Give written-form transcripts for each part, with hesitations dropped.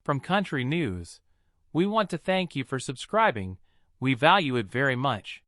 From Country News, we want to thank you for subscribing. We value it very much.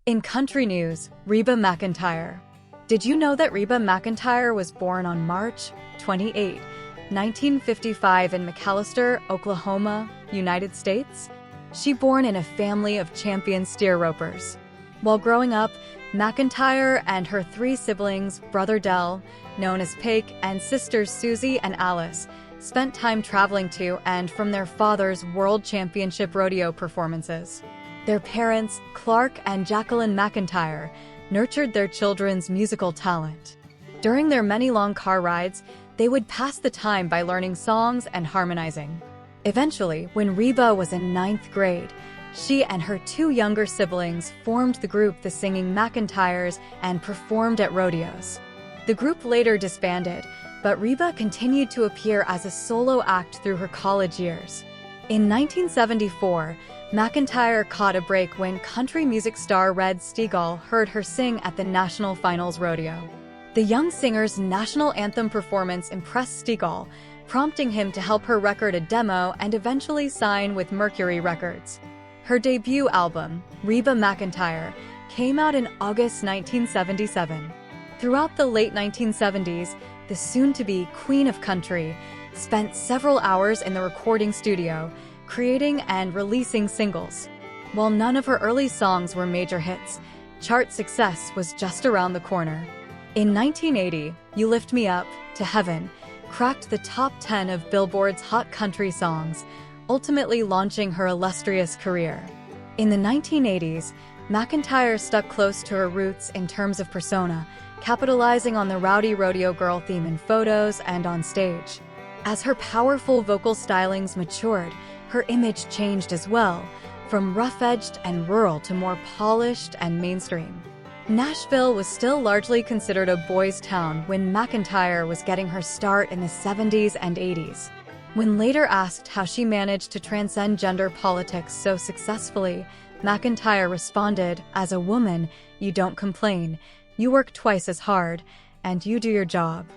In Country News, Reba McEntire. Did you know that Reba McEntire was born on March 28, 1955 in McAlester, Oklahoma, United States? She born in a family of champion steer ropers. While growing up, McEntire and her three siblings, brother Del, known as Pake, and sisters Susie and Alice, spent time traveling to and from their father's World Championship rodeo performances. Their parents, Clark and Jacqueline McEntire, nurtured their children's musical talent. During their many long car rides, they would pass the time by learning songs and harmonizing. Eventually, when Reba was in 9th grade, she and her two younger siblings formed the group The Singing McEntires and performed at rodeos. The group later disbanded, but Reba continued to appear as a solo act through her college years. In 1974, McEntire caught a break when country music star Red Steagall heard her sing at the National Finals Rodeo. The young singer's national anthem performance impressed Steagall, prompting him to help her record a demo and eventually sign with Mercury Records. Her debut album, Reba McEntire, came out in August 1977. Throughout the late 1970s, the soon-to-be Queen of Country spent several hours in the recording studio, creating and releasing singles. While none of her early songs were major hits, chart success was just around the corner. In 1980, You Lift Me Up to Heaven cracked the top 10 of Billboard's Hot Country Songs, ultimately launching her illustrious career. In the 1980s, McEntire stuck close to her roots in terms of persona, capitalizing on the rowdy rodeo girl theme in photos and on stage. As her powerful vocal stylings matured, her image changed as well, from rough-edged and rural to more polished and mainstream. Nashville was still largely considered a boys' town when McEntire was getting her start in the 70s and 80s. When later asked how she managed to transcend gender politics so successfully, McEntire responded, "As a woman, you don't complain, you work twice as hard, and you do your job.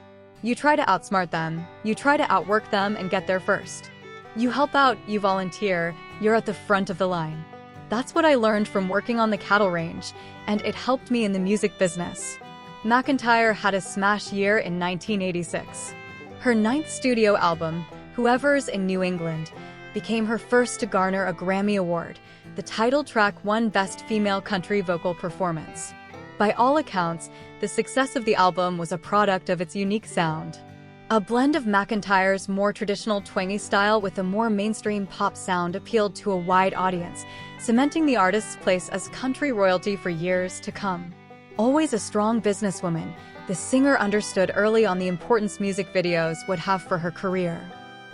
You try to outsmart them, you try to outwork them and get there first. You help out, you volunteer, you're at the front of the line. That's what I learned from working on the cattle range, and it helped me in the music business." McEntire had a smash year in 1986. Her 9th studio album, Whoever's in New England, became her first to garner a Grammy Award. The title track won Best Female Country Vocal Performance. By all accounts, the success of the album was a product of its unique sound. A blend of McEntire's more traditional twangy style with a more mainstream pop sound appealed to a wide audience, cementing the artist's place as country royalty for years to come. Always a strong businesswoman, the singer understood early on the importance music videos would have for her career.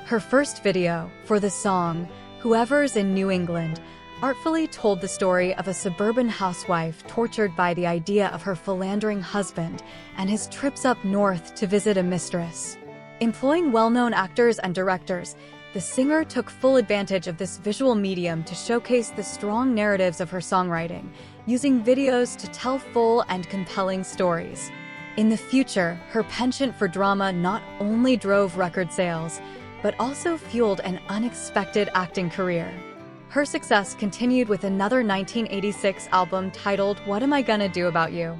Her first video, for the song, Whoever's in New England, artfully told the story of a suburban housewife tortured by the idea of her philandering husband and his trips up north to visit a mistress. Employing well-known actors and directors, the singer took full advantage of this visual medium to showcase the strong narratives of her songwriting, using videos to tell full and compelling stories. In the future, her penchant for drama not only drove record sales, but also fueled an unexpected acting career. Her success continued with another 1986 album titled What Am I Gonna Do About You?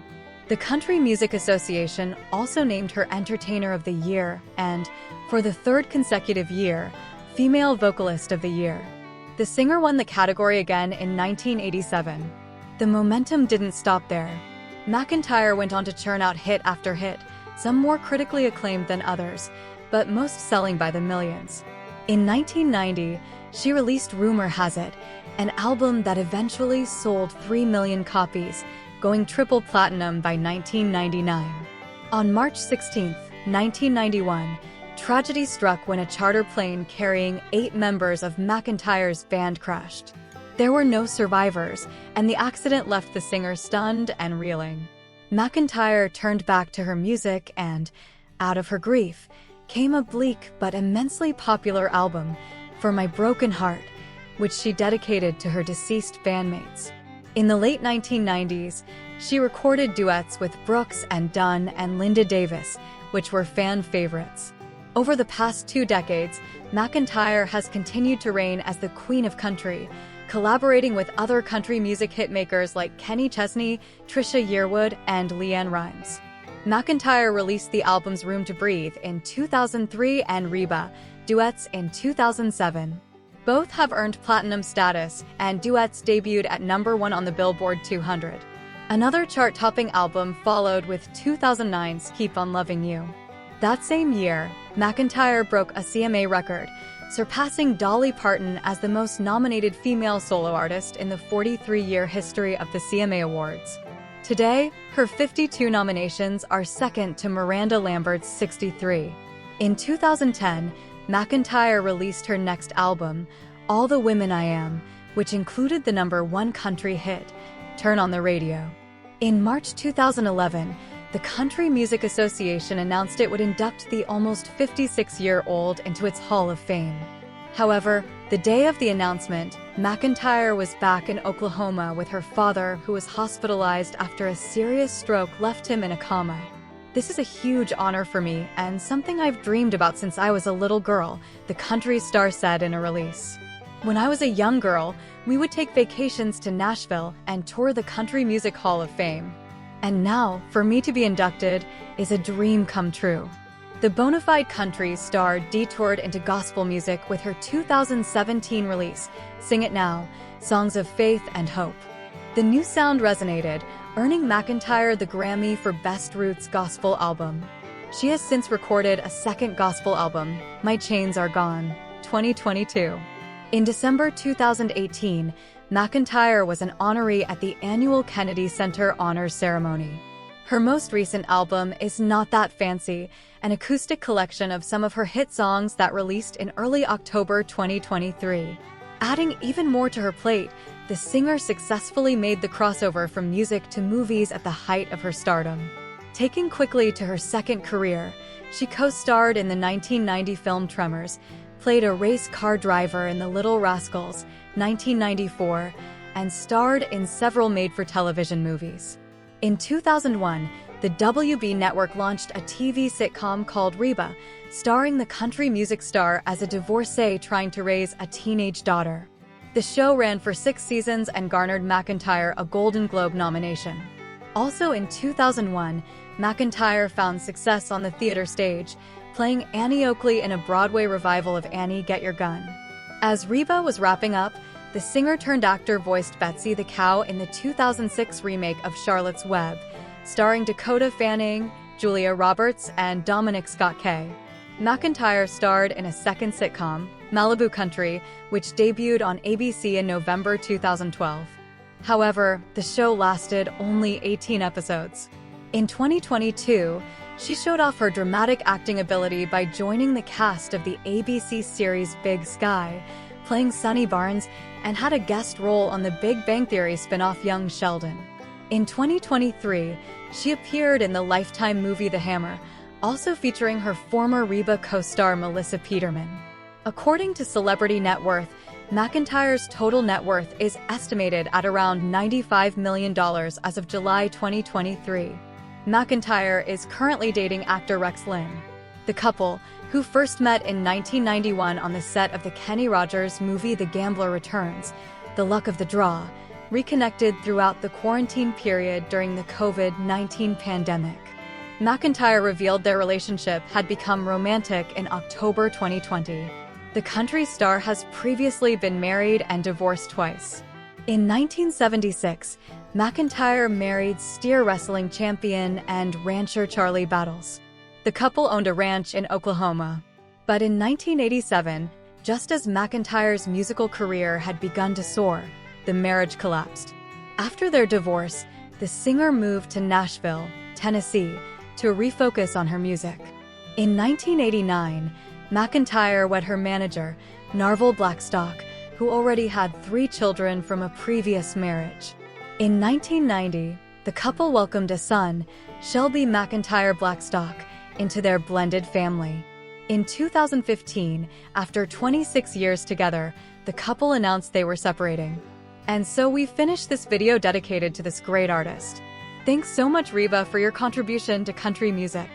The Country Music Association also named her Entertainer of the Year and, for the 3rd consecutive year, Female Vocalist of the Year. The singer won the category again in 1987. The momentum didn't stop there. McEntire went on to churn out hit after hit, some more critically acclaimed than others, but most selling by the millions. In 1990, she released Rumor Has It, an album that eventually sold 3 million copies, going triple platinum by 1999. On March 16, 1991, tragedy struck when a charter plane carrying 8 members of McEntire's band crashed. There were no survivors, and the accident left the singer stunned and reeling. McEntire turned back to her music and, out of her grief, came a bleak but immensely popular album, For My Broken Heart, which she dedicated to her deceased bandmates. In the late 1990s, She recorded duets with Brooks and Dunn and Linda Davis, which were fan favorites. Over the past 2 decades, McEntire has continued to reign as the Queen of Country, collaborating with other country music hitmakers like Kenny Chesney, Trisha Yearwood, and LeAnn Rimes. McEntire released the albums Room to Breathe in 2003 and Reba, Duets in 2007. Both have earned platinum status, and Duets debuted at #1 on the Billboard 200. Another chart-topping album followed with 2009's Keep on Loving You. That same year, McEntire broke a CMA record, surpassing Dolly Parton as the most nominated female solo artist in the 43-year history of the CMA Awards. Today, her 52 nominations are second to Miranda Lambert's 63. In 2010, McEntire released her next album, All the Women I Am, which included the #1 country hit, Turn on the Radio. In March 2011, the Country Music Association announced it would induct the almost 56-year-old into its Hall of Fame. However, the day of the announcement, McEntire was back in Oklahoma with her father, who was hospitalized after a serious stroke left him in a coma. "This is a huge honor for me and something I've dreamed about since I was a little girl," the country star said in a release. "When I was a young girl, we would take vacations to Nashville and tour the Country Music Hall of Fame. And now, for me to be inducted is a dream come true." The bona fide country star detoured into gospel music with her 2017 release, Sing It Now, Songs of Faith and Hope. The new sound resonated, earning McEntire the Grammy for Best Roots Gospel Album. She has since recorded a second gospel album, My Chains Are Gone, 2022. In December 2018, McEntire was an honoree at the annual Kennedy Center Honors Ceremony. Her most recent album is Not That Fancy, an acoustic collection of some of her hit songs that released in early October 2023. Adding even more to her plate, the singer successfully made the crossover from music to movies at the height of her stardom. Taking quickly to her second career, she co-starred in the 1990 film Tremors, played a race car driver in The Little Rascals, 1994, and starred in several made-for-television movies. In 2001, the WB network launched a TV sitcom called Reba, starring the country music star as a divorcee trying to raise a teenage daughter. The show ran for 6 seasons and garnered McEntire a Golden Globe nomination. Also in 2001, McEntire found success on the theater stage, playing Annie Oakley in a Broadway revival of Annie, Get Your Gun. As Reba was wrapping up, the singer-turned-actor voiced Betsy the Cow in the 2006 remake of Charlotte's Web, starring Dakota Fanning, Julia Roberts, and Dominic Scott Kay. McEntire starred in a second sitcom, Malibu Country, which debuted on ABC in November 2012. However, the show lasted only 18 episodes. In 2022, she showed off her dramatic acting ability by joining the cast of the ABC series Big Sky, playing Sonny Barnes, and had a guest role on the Big Bang Theory spin-off Young Sheldon. In 2023, she appeared in the Lifetime movie The Hammer, also featuring her former Reba co-star Melissa Peterman. According to Celebrity Net Worth, McEntire's total net worth is estimated at around $95 million as of July 2023. McEntire is currently dating actor Rex Linn. The couple, who first met in 1991 on the set of the Kenny Rogers movie The Gambler Returns, The Luck of the Draw, reconnected throughout the quarantine period during the COVID-19 pandemic. McEntire revealed their relationship had become romantic in October 2020. The country star has previously been married and divorced twice. In 1976, McEntire married steer wrestling champion and rancher Charlie Battles. The couple owned a ranch in Oklahoma. But in 1987, just as McEntire's musical career had begun to soar, the marriage collapsed. After their divorce, the singer moved to Nashville, Tennessee, to refocus on her music. In 1989, McEntire wed her manager, Narvel Blackstock, who already had 3 children from a previous marriage. In 1990, the couple welcomed a son, Shelby McEntire Blackstock, into their blended family. In 2015, after 26 years together, the couple announced they were separating. And so we finished this video dedicated to this great artist. Thanks so much, Reba, for your contribution to country music.